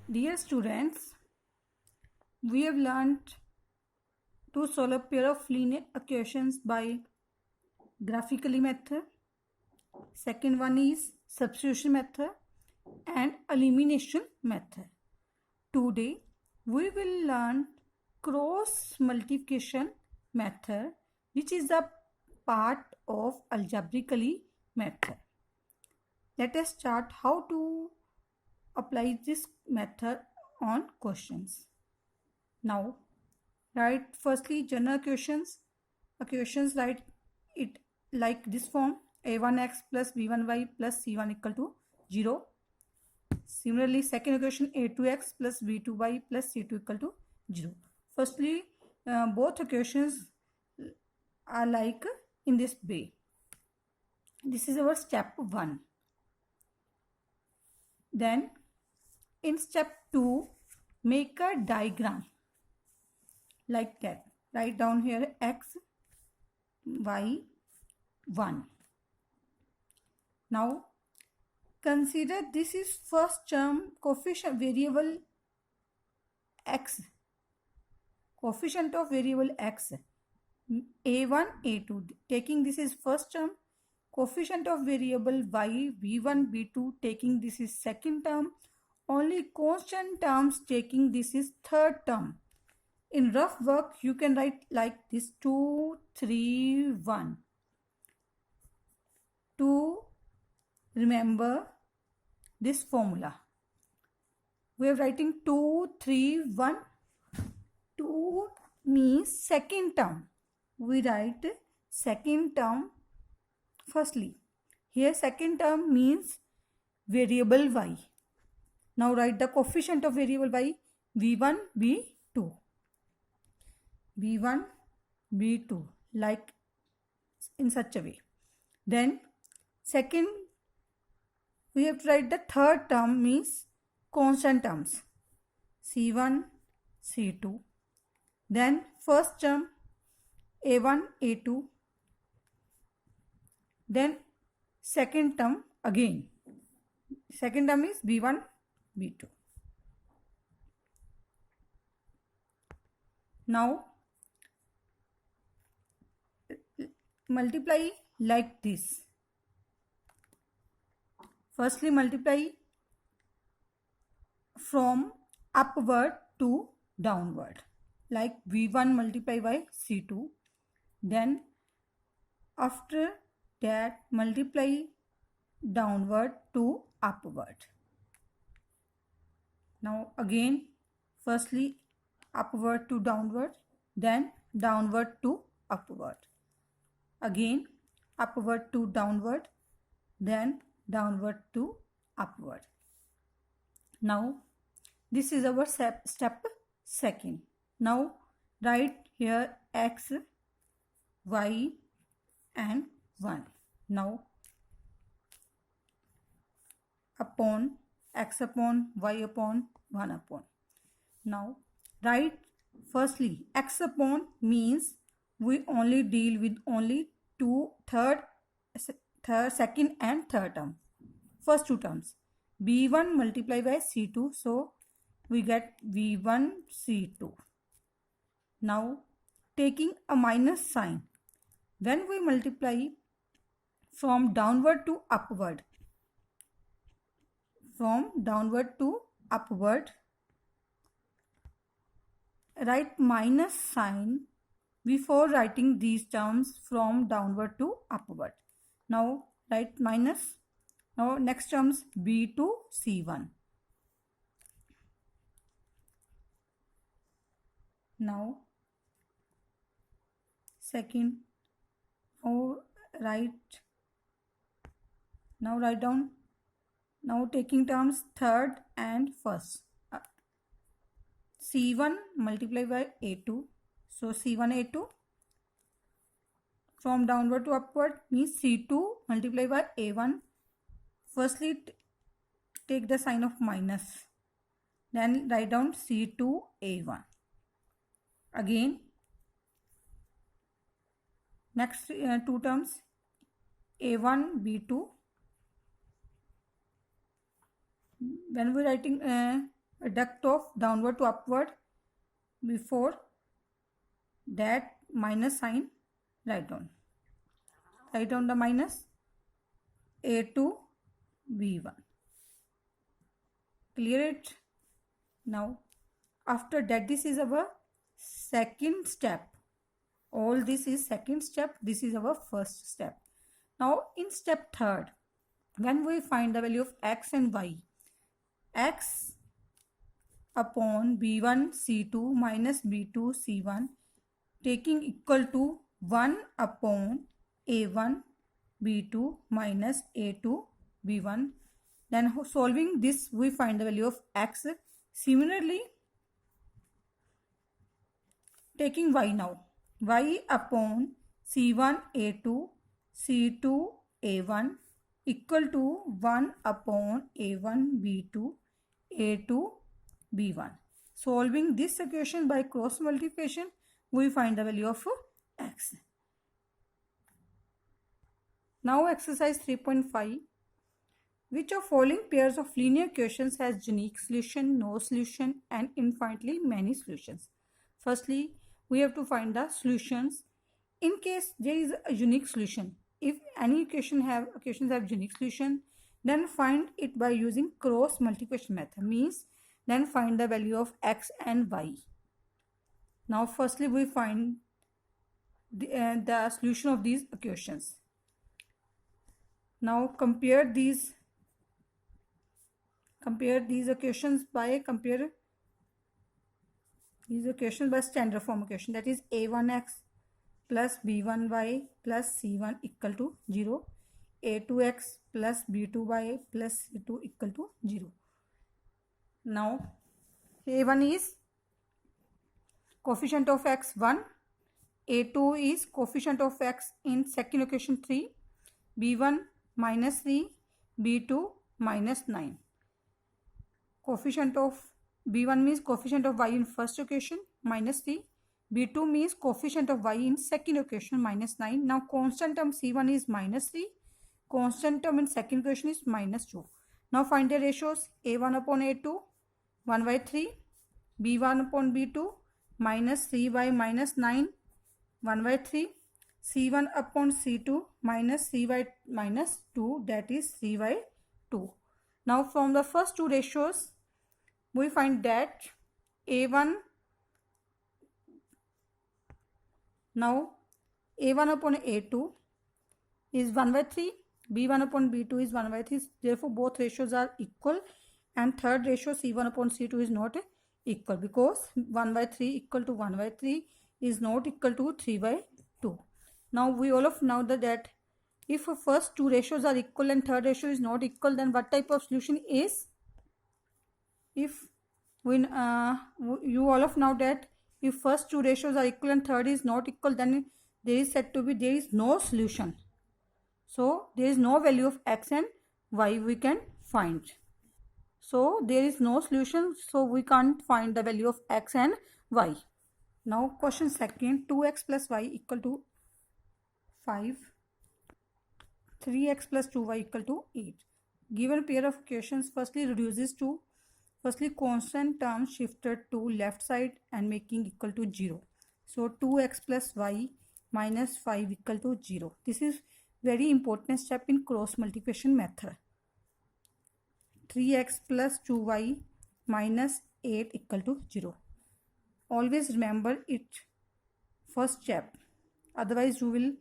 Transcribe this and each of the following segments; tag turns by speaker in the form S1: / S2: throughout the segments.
S1: Dear students, we have learned to solve a pair of linear equations by graphically method. Second one is substitution method and elimination method. Today we will learn cross multiplication method, which is the part of algebraically method. Let us start how to apply this method on questions. Now write firstly general equations. Equations write it like this form: a1x plus b1y plus c1 equal to 0. Similarly, second equation a2x plus b2y plus c2 equal to 0. Firstly, both equations are like in this way. This is our step 1. Then in step 2, make a diagram like that. Write down here x, y, 1. Now consider this is first term coefficient variable x, coefficient of variable x, a1, a2. Taking this is first term, coefficient of variable y, b1, b2. Taking this is second term. Only constant terms taking this is third term. In rough work, you can write like this: 2, 3, 1. To remember this formula, we are writing 2, 3, 1. 2 means second term. We write second term firstly. Here second term means variable y. Now write the coefficient of variable y: v1, v2. v1, v2, like in such a way. Then second, we have to write the third term means constant terms: c1, c2. Then first term a1, a2. Then second term again. Second term is b1, b2. Now multiply like this. Firstly, multiply from upward to downward, like v1 multiply by c2. Then after that, multiply downward to upward. Now again, firstly upward to downward, then downward to upward. Again upward to downward, then downward to upward. Now this is our step second. Now write here x, y and 1. Now upon x upon y upon 1 upon. Now write firstly x upon means we only deal with only second and third term. First two terms, b1 multiply by c2, so we get v1 c2. Now taking a minus sign, when we multiply from downward to upward, write minus sign before writing these terms from downward to upward. Now write minus. Now next terms b2 c1. Now second. Now write down. Now taking terms third and first. c1 multiply by a2. So c1 a2. From downward to upward means c2 multiply by a1. Firstly take the sign of minus. Then write down c2 a1. Again next two terms a1 b2. When we writing Product of downward to upward. Before that minus sign, write down the minus. A2 B1. Clear it? Now after that, this is our second step. All this is second step. This is our first step. Now in step third, when we find the value of x and y, x upon b1 c2 minus b2 c1 taking equal to 1 upon a1 b2 minus a2 b1. Then solving this, we find the value of x. Similarly, taking y now, y upon c1 a2 c2 a1 equal to 1 upon a1 b2 a2 b1. Solving this equation by cross multiplication, we find the value of x. Now exercise 3.5. Which of following pairs of linear equations has unique solution, no solution, and infinitely many solutions? Firstly, we have to find the solutions. In case there is a unique solution, if any equations have unique solution, then find it by using cross multiplication method. Means then find the value of x and y. Now firstly, we find the solution of these equations. Now compare these equations by standard form equation, that is a1x plus b1y plus c1 equal to 0, a2x plus b2y plus c2 equal to 0. Now a1 is coefficient of x 1, a2 is coefficient of x in second equation 3, b1 minus 3, b2 minus 9. Coefficient of b1 means coefficient of y in first equation minus 3, b2 means coefficient of y in second equation minus 9. Now constant term c1 is minus 3, constant term in second equation is minus 2. Now find the ratios. A1 upon a2 1 by 3, b1 upon b2 minus 3 by minus 9 1 by 3, c1 upon c2 minus 3 by minus 2, that is 3 by 2. Now from the first two ratios, we find that a1 upon a2 is 1 by 3, b1 upon b2 is 1 by 3. Therefore both ratios are equal, and third ratio c1 upon c2 is not equal, because 1 by 3 equal to 1 by 3 is not equal to 3 by 2. Now we all of know that if first two ratios are equal and third ratio is not equal, then what type of solution is? If you all of know that if first two ratios are equal and third is not equal, then there is said to be there is no solution. So there is no value of x and y we can find. So there is no solution, so we can't find the value of x and y. Now question second, 2x plus y equal to 5, 3x plus 2y equal to 8. Given pair of equations firstly reduces to constant term shifted to left side and making equal to 0. So 2x plus y minus 5 equal to 0. This is very important step in cross multiplication method. 3x plus 2y minus 8 equal to 0. Always remember it first step, otherwise you will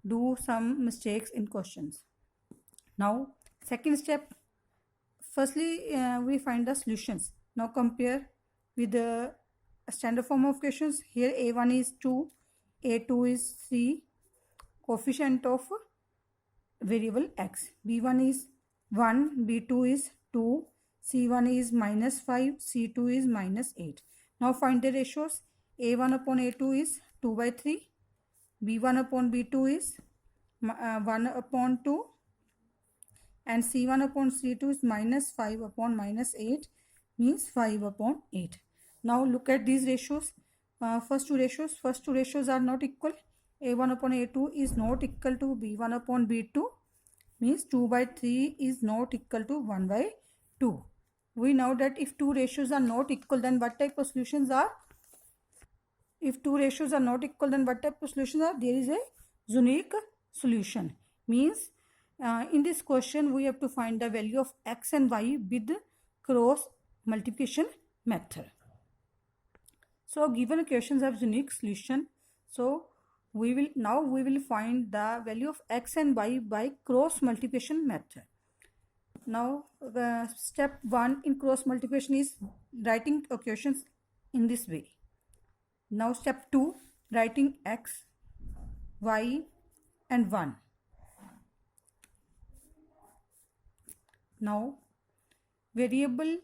S1: do some mistakes in questions. Now second step, firstly we find the solutions. Now compare with the standard form of equations. Here a1 is 2, a2 is 3, coefficient of variable x, b1 is 1, b2 is 2, c1 is minus 5, c2 is minus 8. Now find the ratios. a1 upon a2 is 2 by 3, b1 upon b2 is 1 upon 2, and c1 upon c2 is minus 5 upon minus 8, means 5 upon 8. Now look at these ratios. First two ratios are not equal. a1 upon a2 is not equal to b1 upon b2, means 2 by 3 is not equal to 1 by 2. we know that if two ratios are not equal, then what type of solutions are? If two ratios are not equal, then what type of solutions are? There is a unique solution. Means in this question we have to find the value of x and y with cross multiplication method. So given questions have unique solution. So we will find the value of x and y by cross multiplication method. Now step 1 in cross multiplication is writing equations in this way. Now step 2, writing x, y and 1. Now variable,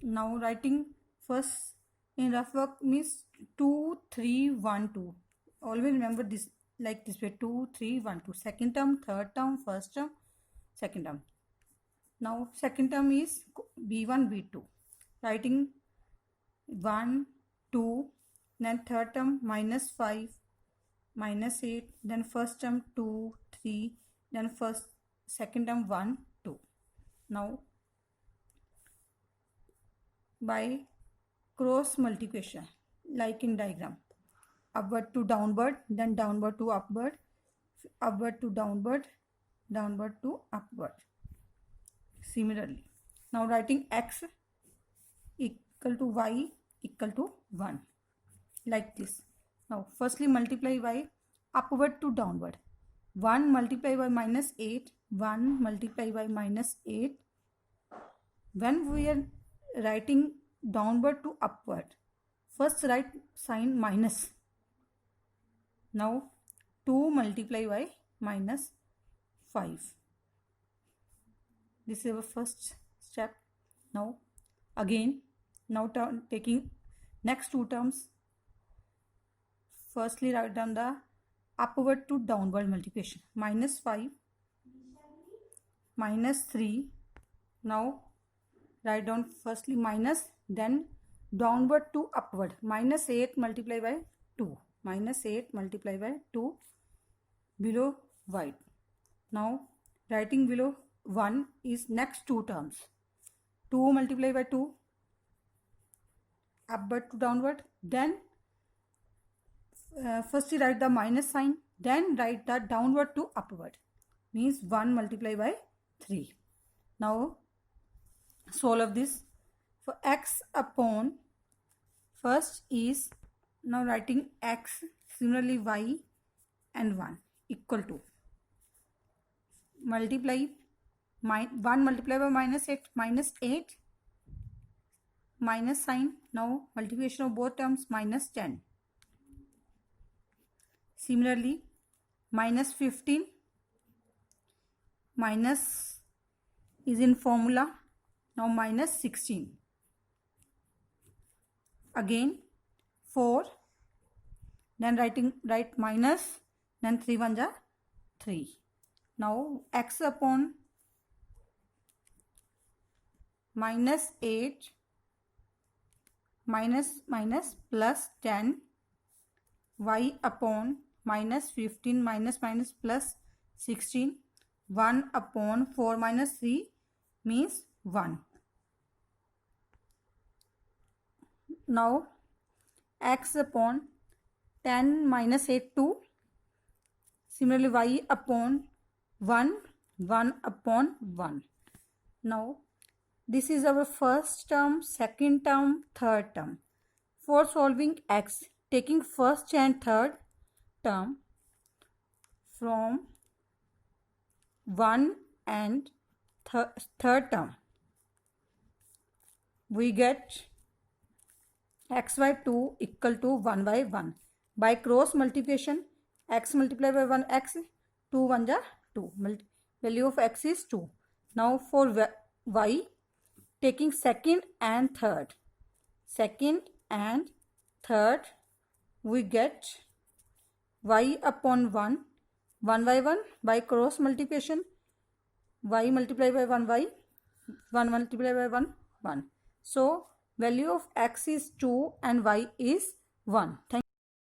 S1: now writing first in rough work means 2 3 1 2. Always remember this like this way: 2 3 1 2. Second term, third term, first term, second term. Now second term is b1 b2. Writing 1 2, then third term -5 -8, then first term 2 3, then second term 1 2. Now by cross multiplication, like in diagram, upward to downward, then downward to upward, upward to downward, downward to upward. Similarly, now writing x equal to y equal to 1, like this. Now firstly multiply y upward to downward. 1 multiply by -8, 1 multiply by -8. When we are writing downward to upward, first write sign minus. Now 2 multiply by -5. This is our first step. Now again, now taking next two terms. Firstly write down the upward to downward multiplication. -5 -3. Now write down firstly minus, then downward to upward. -8 multiply by 2. -8 multiply by 2 below y. Now writing below 1 is next two terms. 2 multiply by 2, upward to downward. Then firstly write the minus sign, then write the downward to upward, means 1 multiply by 3. Now solve this. For x upon, first is now writing x, similarly y and 1 equal to, multiply 1 multiply by -8, minus sign. Now multiplication of both terms, -10. Similarly -15, minus is in formula, now -16. Again 4, then write minus, then 3 1 are 3. Now x upon -8 minus plus 10, y upon -15 minus plus 16, 1 upon 4 minus 3 means 1. Now x upon 10 minus 8 2. Similarly y upon 1 upon 1. Now this is our first term, second term, third term. For solving x, taking first and third term from 1 and third term, we get x by 2 equal to 1 by 1. By cross multiplication, x multiplied by 1 x, 2 1 are 2. Value of x is 2. Now for y, taking second and third, we get y upon 1 by 1. By cross multiplication, y multiplied by 1 by 1 multiplied by 1 1. So value of x is 2 and y is 1. Thank you.